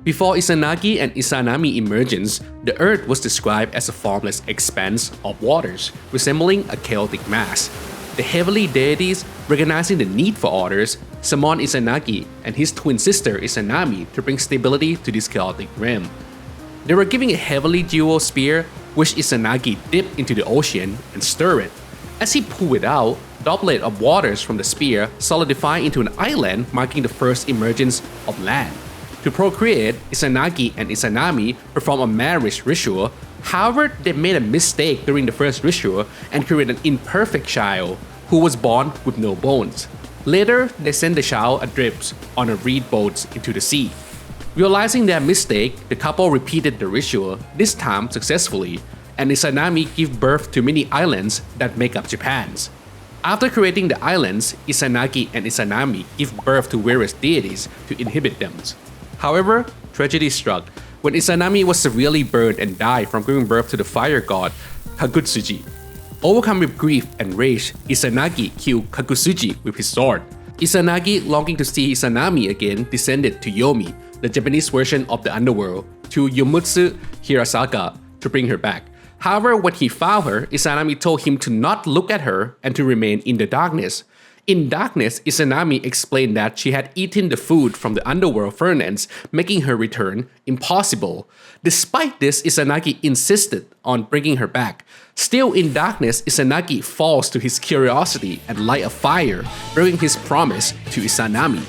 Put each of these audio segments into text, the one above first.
Before Izanagi and Izanami emergence, the earth was described as a formless expanse of waters, resembling a chaotic mass. The heavenly deities, recognizing the need for orders, summoned Izanagi and his twin sister Izanami to bring stability to this chaotic realm. They were given a heavenly jewel spear, which Izanagi dipped into the ocean and stirred it. As he pulled it out, doublet of waters from the spear solidified into an island, marking the first emergence of land. To procreate, Izanagi and Izanami performed a marriage ritual. However, they made a mistake during the first ritual and created an imperfect child who was born with no bones. Later, they sent the child adrift on a reed boat into the sea. Realizing their mistake, the couple repeated the ritual, this time successfully, and Izanami gave birth to many islands that make up Japan's. After creating the islands, Izanagi and Izanami give birth to various deities to inhabit them. However, tragedy struck when Izanami was severely burned and died from giving birth to the fire god Kaguya. Overcome with grief and rage, Izanagi killed Kaguya with his sword. Izanagi, longing to see Izanami again, descended to Yomi, the Japanese version of the underworld, to Yomutsu Hirasaka to bring her back. However, when he found her, Izanami told him to not look at her and to remain in the darkness. In darkness, Izanami explained that she had eaten the food from the underworld furnace, making her return impossible. Despite this, Izanagi insisted on bringing her back. Still in darkness, Izanagi falls to his curiosity and light a fire, breaking his promise to Izanami.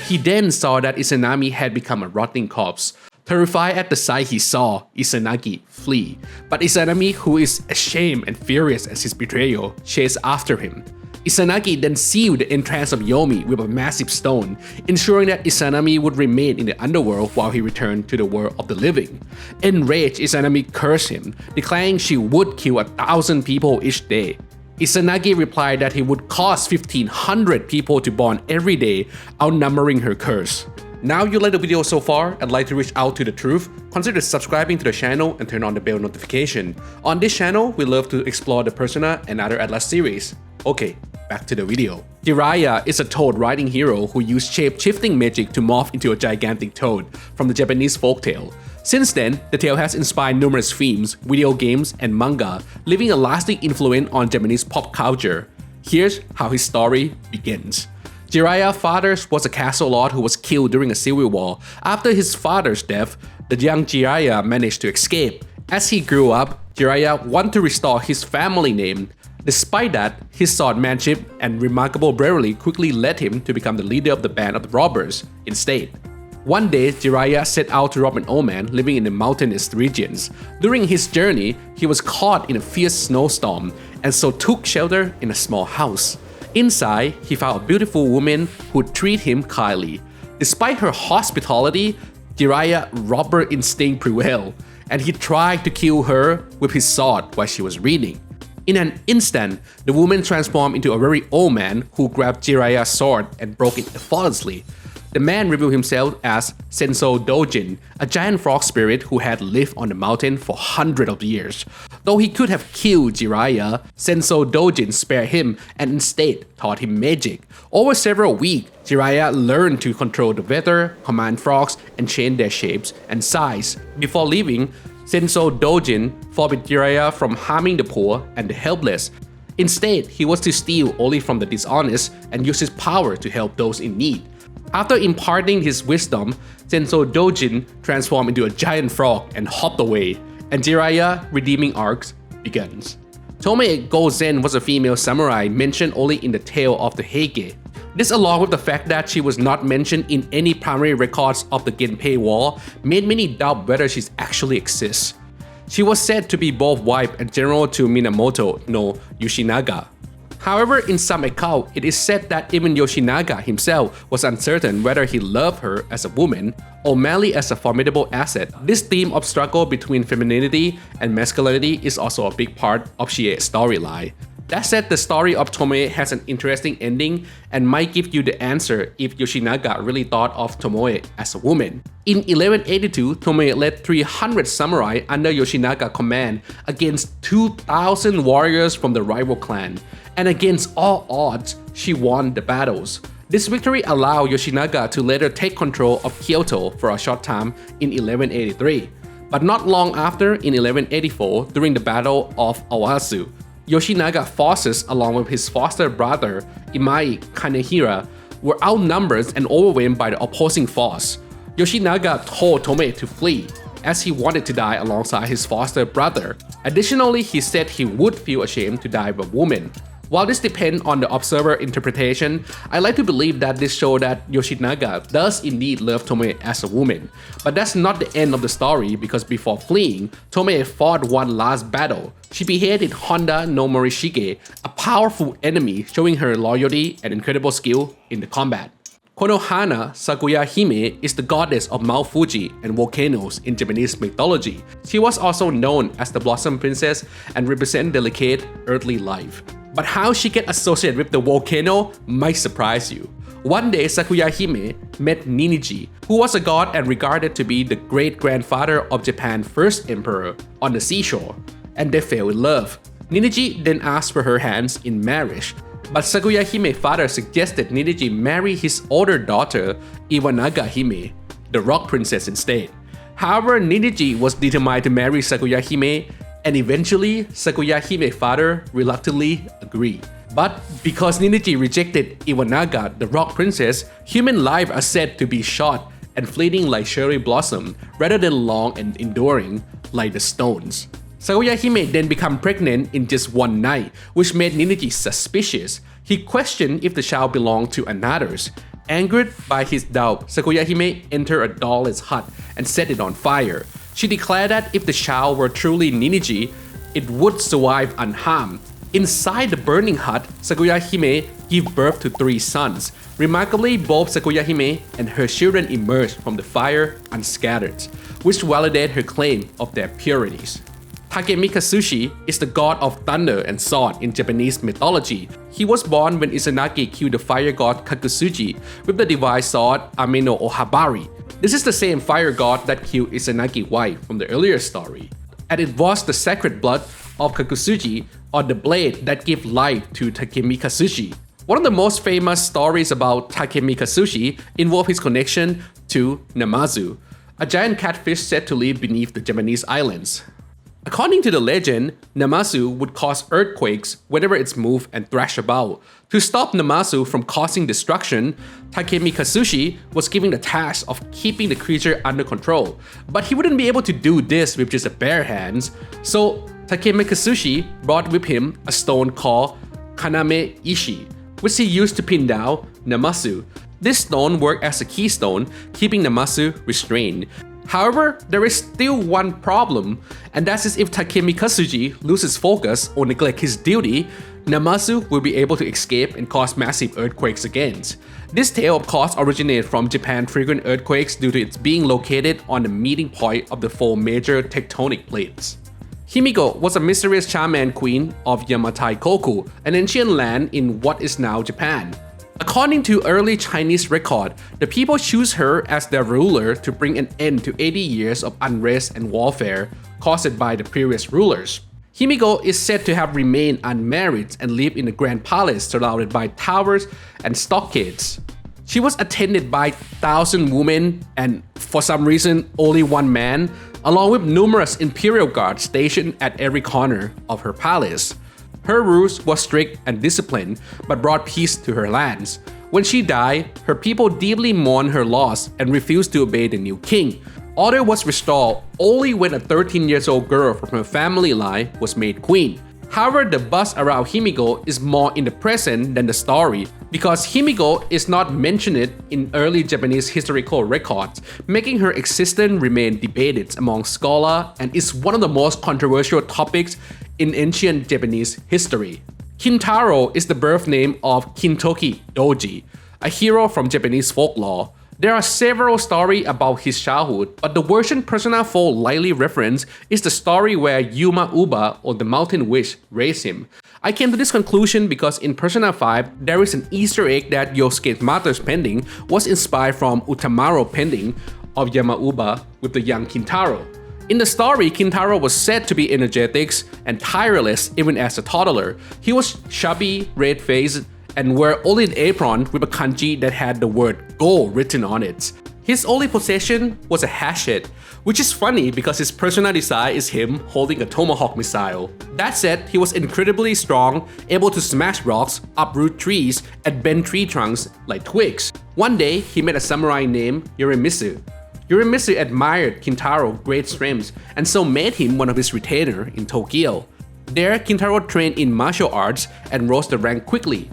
He then saw that Izanami had become a rotting corpse. Terrified at the sight he saw, Izanagi flee. But Izanami, who is ashamed and furious at his betrayal, chased after him. Izanagi then sealed the entrance of Yomi with a massive stone, ensuring that Izanami would remain in the underworld while he returned to the world of the living. Enraged, Izanami cursed him, declaring she would kill 1,000 people each day. Izanagi replied that he would cause 1,500 people to burn every day, outnumbering her curse. Now you like the video so far and like to reach out to the truth, consider subscribing to the channel and turn on the bell notification. On this channel, we love to explore the Persona and other Atlas series. Okay, back to the video. Jiraiya is a toad riding hero who used shape-shifting magic to morph into a gigantic toad from the Japanese folktale. Since then, the tale has inspired numerous films, video games, and manga, leaving a lasting influence on Japanese pop culture. Here's how his story begins. Jiraiya's father was a castle lord who was killed during a civil war. After his father's death, the young Jiraiya managed to escape. As he grew up, Jiraiya wanted to restore his family name. Despite that, his swordsmanship and remarkable bravery quickly led him to become the leader of the band of the robbers instead. One day, Jiraiya set out to rob an old man living in the mountainous regions. During his journey, he was caught in a fierce snowstorm and so took shelter in a small house. Inside, he found a beautiful woman who treated him kindly. Despite her hospitality, Jiraiya's robber instinct prevailed, and he tried to kill her with his sword while she was reading. In an instant, the woman transformed into a very old man who grabbed Jiraiya's sword and broke it effortlessly. The man revealed himself as Senso-Dojin, a giant frog spirit who had lived on the mountain for hundreds of years. Though he could have killed Jiraiya, Senso-Dojin spared him and instead taught him magic. Over several weeks, Jiraiya learned to control the weather, command frogs, and change their shapes and size. Before leaving, Senso-Dojin forbid Jiraiya from harming the poor and the helpless. Instead, he was to steal only from the dishonest and use his power to help those in need. After imparting his wisdom, Senso-Dojin transformed into a giant frog and hopped away, and Jiraiya's redeeming arc begins. Tomoe Gozen was a female samurai mentioned only in the tale of the Heike. This, along with the fact that she was not mentioned in any primary records of the Genpei War, made many doubt whether she actually exists. She was said to be both wife and general to Minamoto no Yoshinaga. However, in some accounts, it is said that even Yoshinaga himself was uncertain whether he loved her as a woman or merely as a formidable asset. This theme of struggle between femininity and masculinity is also a big part of Chie's storyline. That said, the story of Tomoe has an interesting ending and might give you the answer if Yoshinaga really thought of Tomoe as a woman. In 1182, Tomoe led 300 samurai under Yoshinaga command against 2,000 warriors from the rival clan, and against all odds, she won the battles. This victory allowed Yoshinaga to later take control of Kyoto for a short time in 1183. But not long after, in 1184, during the Battle of Owasu, Yoshinaga forces, along with his foster brother Imai Kanehira, were outnumbered and overwhelmed by the opposing force. Yoshinaga told Tomoe to flee, as he wanted to die alongside his foster brother. Additionally, he said he would feel ashamed to die with a woman. While this depends on the observer interpretation, I like to believe that this shows that Yoshinaga does indeed love Tomoe as a woman. But that's not the end of the story, because before fleeing, Tomoe fought one last battle. She beheaded Honda no Morishige, a powerful enemy, showing her loyalty and incredible skill in the combat. Konohana Sakuya Hime is the goddess of Mount Fuji and volcanoes in Japanese mythology. She was also known as the Blossom Princess and represents delicate earthly life. But how she gets associated with the volcano might surprise you. One day, Sakuya Hime met Ninigi, who was a god and regarded to be the great-grandfather of Japan's first emperor, on the seashore, and they fell in love. Ninigi then asked for her hands in marriage, but Sakuya Hime's father suggested Ninigi marry his older daughter, Iwanaga Hime, the rock princess, instead. However, Ninigi was determined to marry Sakuya Hime, and eventually, Sakuya Hime's father reluctantly agreed. But because Ninigi rejected Iwanaga, the rock princess, human lives are said to be short and fleeting like cherry blossom, rather than long and enduring like the stones. Sakuya Hime then became pregnant in just one night, which made Ninigi suspicious. He questioned if the child belonged to another's. Angered by his doubt, Sakuya Hime entered a doll's hut and set it on fire. She declared that if the child were truly Ninigi, it would survive unharmed. Inside the burning hut, Sakuya Hime gave birth to 3 sons. Remarkably, both Sakuya Hime and her children emerged from the fire unscattered, which validated her claim of their purities. Takemikazuchi is the god of thunder and sword in Japanese mythology. He was born when Izanagi killed the fire god Kakusuji with the device sword Ame no Ohabari. This is the same fire god that killed Izanagi's wife from the earlier story. And it was the sacred blood of Kakusuji on the blade that gave life to Takemikazuchi. One of the most famous stories about Takemikazuchi involved his connection to Namazu, a giant catfish said to live beneath the Japanese islands. According to the legend, Namazu would cause earthquakes whenever it moved and thrashed about. To stop Namazu from causing destruction, Takemikazuchi was given the task of keeping the creature under control. But he wouldn't be able to do this with just bare hands, so Takemikazuchi brought with him a stone called Kaname Ishi, which he used to pin down Namazu. This stone worked as a keystone, keeping Namazu restrained. However, there is still one problem, and that is if Takemikazuchi loses focus or neglect his duty, Namazu will be able to escape and cause massive earthquakes again. This tale of course originated from Japan's frequent earthquakes due to its being located on the meeting point of the 4 major tectonic plates. Himiko was a mysterious shaman queen of Yamatai-koku, an ancient land in what is now Japan. According to early Chinese record, the people choose her as their ruler to bring an end to 80 years of unrest and warfare caused by the previous rulers. Himiko is said to have remained unmarried and lived in a grand palace surrounded by towers and stockades. She was attended by 1,000 women and, for some reason, only one man, along with numerous imperial guards stationed at every corner of her palace. Her rules were strict and disciplined, but brought peace to her lands. When she died, her people deeply mourned her loss and refused to obey the new king. Order was restored only when a 13-year-old girl from her family line was made queen. However, the buzz around Himiko is more in the present than the story, because Himiko is not mentioned in early Japanese historical records, making her existence remain debated among scholars and is one of the most controversial topics in ancient Japanese history. Kintaro is the birth name of Kintoki-Douji, a hero from Japanese folklore. There are several stories about his childhood, but the version Persona 4 lightly referenced is the story where Yuma Uba, or the mountain witch, raised him. I came to this conclusion because in Persona 5, there is an Easter egg that Yosuke's mother's pending was inspired from Utamaro pending of Yamauba with the young Kintaro. In the story, Kintaro was said to be energetic and tireless even as a toddler. He was chubby, red-faced, and wore only an apron with a kanji that had the word "go" written on it. His only possession was a hatchet, which is funny because his persona design is him holding a tomahawk missile. That said, he was incredibly strong, able to smash rocks, uproot trees, and bend tree trunks like twigs. One day, he met a samurai named Yorimitsu. Yorimitsu admired Kintaro's great strength and so made him one of his retainers in Tokyo. There, Kintaro trained in martial arts and rose the rank quickly.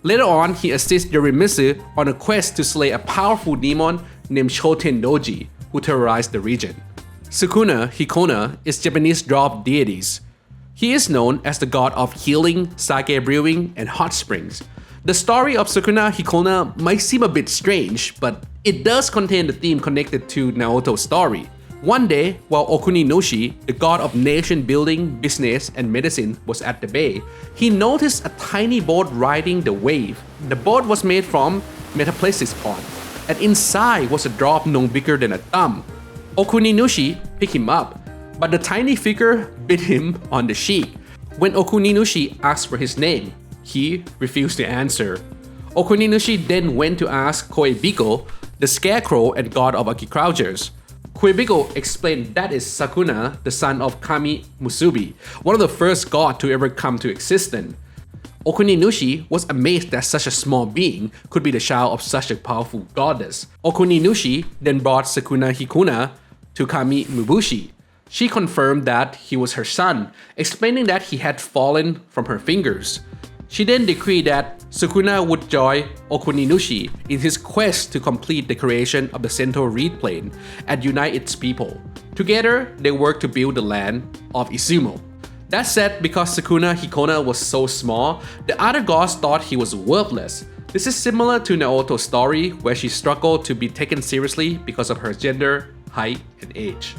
Later on, he assists Yorimitsu on a quest to slay a powerful demon named Shoten-Doji, who terrorized the region. Sukuna-Hikona is Japanese drop deities. He is known as the god of healing, sake brewing, and hot springs. The story of Sukuna-Hikona might seem a bit strange, but it does contain the theme connected to Naoto's story. One day, while Okuninushi, the god of nation building, business, and medicine, was at the bay, he noticed a tiny boat riding the wave. The boat was made from metaplastic pod, and inside was a drop no bigger than a thumb. Okuninushi picked him up, but the tiny figure bit him on the cheek. When Okuninushi asked for his name, he refused to answer. Okuninushi then went to ask Koebiko, the scarecrow and god of Akicrougers. Koebiko explained that is Sakuna, the son of Kami Musubi, one of the first gods to ever come to existence. Okuninushi was amazed that such a small being could be the child of such a powerful goddess. Okuninushi then brought Sukuna-Hikona to Kami Mubushi. She confirmed that he was her son, explaining that he had fallen from her fingers. She then decreed that Sukuna would join Okuninushi in his quest to complete the creation of the Sento Reed Plain and unite its people. Together, they worked to build the land of Izumo. That said, because Sukuna-Hikona was so small, the other gods thought he was worthless. This is similar to Naoto's story, where she struggled to be taken seriously because of her gender, height, and age.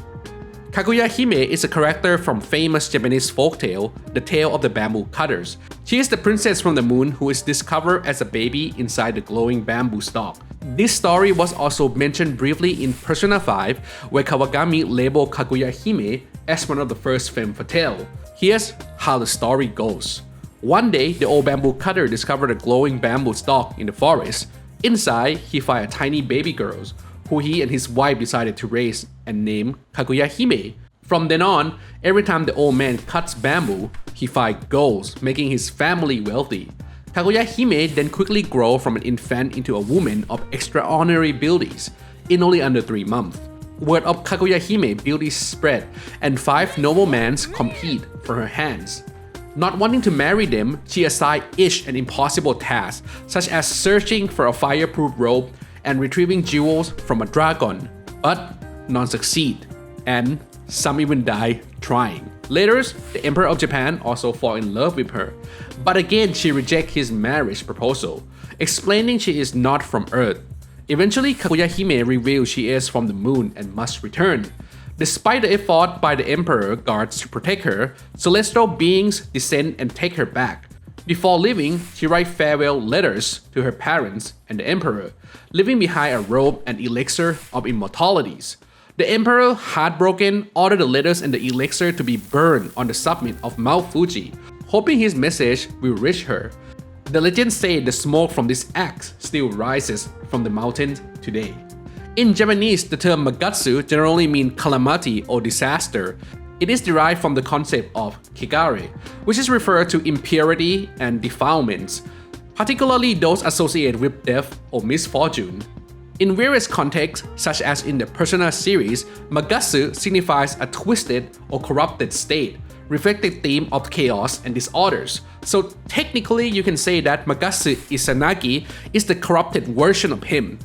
Kaguya Hime is a character from famous Japanese folktale, The Tale of the Bamboo Cutters. She is the princess from the moon who is discovered as a baby inside the glowing bamboo stalk. This story was also mentioned briefly in Persona 5, where Kawagami labeled Kaguya Hime as one of the first femme fatale. Here's how the story goes. One day, the old bamboo cutter discovered a glowing bamboo stalk in the forest. Inside, he found a tiny baby girl, who he and his wife decided to raise and name Kaguya Hime. From then on, every time the old man cuts bamboo, he finds gold, making his family wealthy. Kaguya Hime then quickly grew from an infant into a woman of extraordinary beauties in only under 3 months. Word of Kaguya Hime beauty spread, and 5 noblemen compete for her hands. Not wanting to marry them, she assigned each an impossible task, such as searching for a fireproof robe and retrieving jewels from a dragon, but none succeed, and some even die trying. Later, the Emperor of Japan also fall in love with her, but again she rejects his marriage proposal, explaining she is not from Earth. Eventually, Kaguya Hime reveals she is from the moon and must return. Despite the effort by the Emperor guards to protect her, celestial beings descend and take her back. Before leaving, she writes farewell letters to her parents and the Emperor, leaving behind a robe and elixir of immortalities. The Emperor, heartbroken, ordered the letters and the elixir to be burned on the summit of Mount Fuji, hoping his message will reach her. The legends say the smoke from this axe still rises from the mountain today. In Japanese, the term Magatsu generally means calamity or disaster. It is derived from the concept of kigare, which is referred to impurity and defilements, particularly those associated with death or misfortune. In various contexts, such as in the Persona series, Magatsu signifies a twisted or corrupted state, reflecting the theme of chaos and disorders. So technically, you can say that Magatsu Izanagi is the corrupted version of him.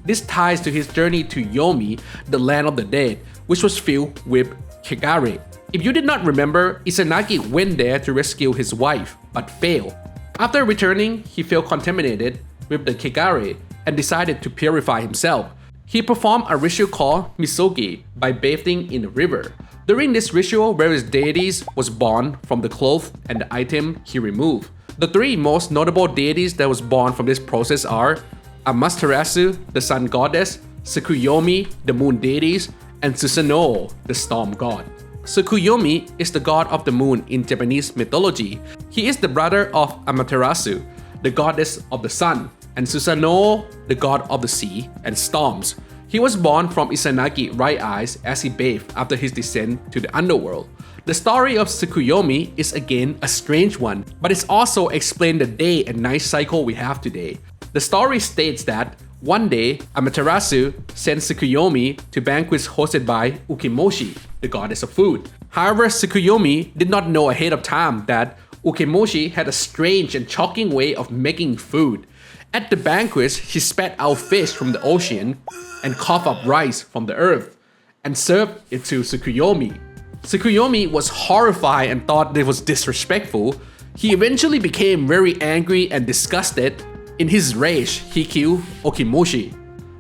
This ties to his journey to Yomi, the land of the dead, which was filled with kigare. If you did not remember, Izanagi went there to rescue his wife, but failed. After returning, he felt contaminated with the kigare and decided to purify himself. He performed a ritual called Misogi by bathing in a river. During this ritual, various deities was born from the clothes and the item he removed. The three most notable deities that was born from this process are Amaterasu, the sun goddess, Tsukuyomi, the moon deities, and Susanoo, the storm god. Tsukuyomi is the god of the moon in Japanese mythology. He is the brother of Amaterasu, the goddess of the sun, and Susanoo, the god of the sea and storms. He was born from Izanagi right eyes as he bathed after his descent to the underworld. The story of Tsukuyomi is again a strange one, but it's also explained the day and night cycle we have today. The story states that one day, Amaterasu sent Tsukuyomi to banquets hosted by Ukimoshi, the goddess of food. However, Tsukuyomi did not know ahead of time that Ukimoshi had a strange and shocking way of making food. At the banquets, she spat out fish from the ocean and coughed up rice from the earth and served it to Tsukuyomi. Tsukuyomi was horrified and thought it was disrespectful. He eventually became very angry and disgusted. In his rage, he killed Ukimoshi.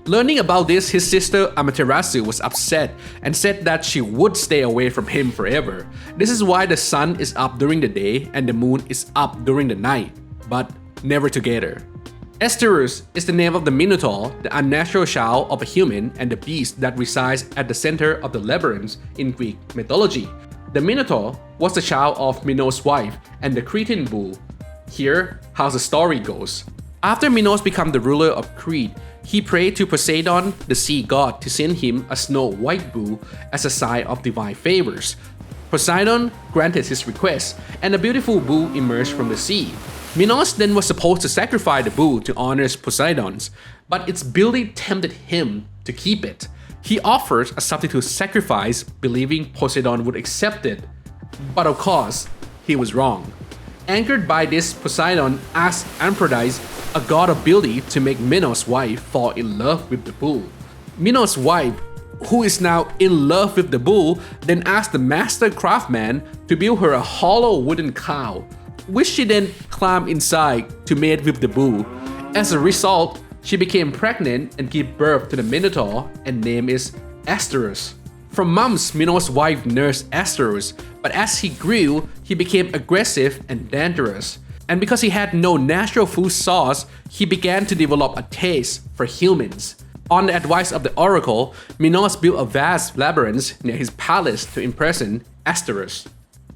Learning about this, his sister Amaterasu was upset and said that she would stay away from him forever. This is why the sun is up during the day and the moon is up during the night, but never together. Asterious is the name of the Minotaur, the unnatural child of a human and the beast that resides at the center of the labyrinth in Greek mythology. The Minotaur was the child of Minos' wife and the Cretan bull. Here, how the story goes. After Minos became the ruler of Crete, he prayed to Poseidon, the sea god, to send him a snow-white bull as a sign of divine favors. Poseidon granted his request, and a beautiful bull emerged from the sea. Minos then was supposed to sacrifice the bull to honor Poseidon's, but its beauty tempted him to keep it. He offered a substitute sacrifice, believing Poseidon would accept it. But of course, he was wrong. Angered by this, Poseidon asked Aphrodite, a god of beauty, to make Minos' wife fall in love with the bull. Minos' wife, who is now in love with the bull, then asked the master craftsman to build her a hollow wooden cow, which she then climbed inside to mate with the bull. As a result, she became pregnant and gave birth to the Minotaur, and name is Asterious. For months, Minos' wife nursed Asterious, but as he grew, he became aggressive and dangerous. And because he had no natural food source, he began to develop a taste for humans. On the advice of the oracle, Minos built a vast labyrinth near his palace to imprison Asterious.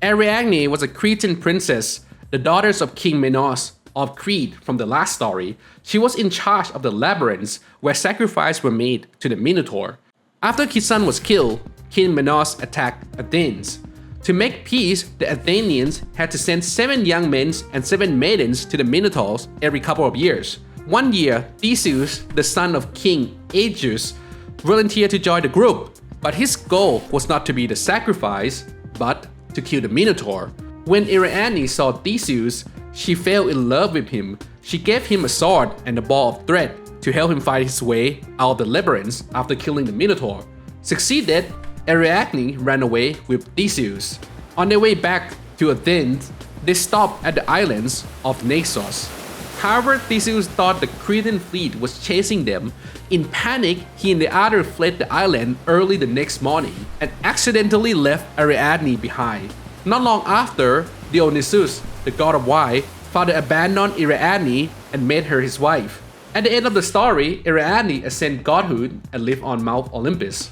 Ariadne was a Cretan princess, the daughter of King Minos of Crete from the last story. She was in charge of the labyrinth where sacrifices were made to the Minotaur. After his son was killed, King Minos attacked Athens. To make peace, the Athenians had to send 7 young men and 7 maidens to the Minotaurs every couple of years. One year, Theseus, the son of King Aegeus, volunteered to join the group, but his goal was not to be the sacrifice, but to kill the Minotaur. When Ariadne saw Theseus, she fell in love with him. She gave him a sword and a ball of thread to help him fight his way out of the labyrinth after killing the Minotaur. Succeeded, Ariadne ran away with Theseus. On their way back to Athens, they stopped at the islands of Naxos. However, Theseus thought the Cretan fleet was chasing them. In panic, he and the others fled the island early the next morning and accidentally left Ariadne behind. Not long after, Dionysus, the god of wine, found and abandoned Ariadne and made her his wife. At the end of the story, Ariadne ascended godhood and lived on Mount Olympus.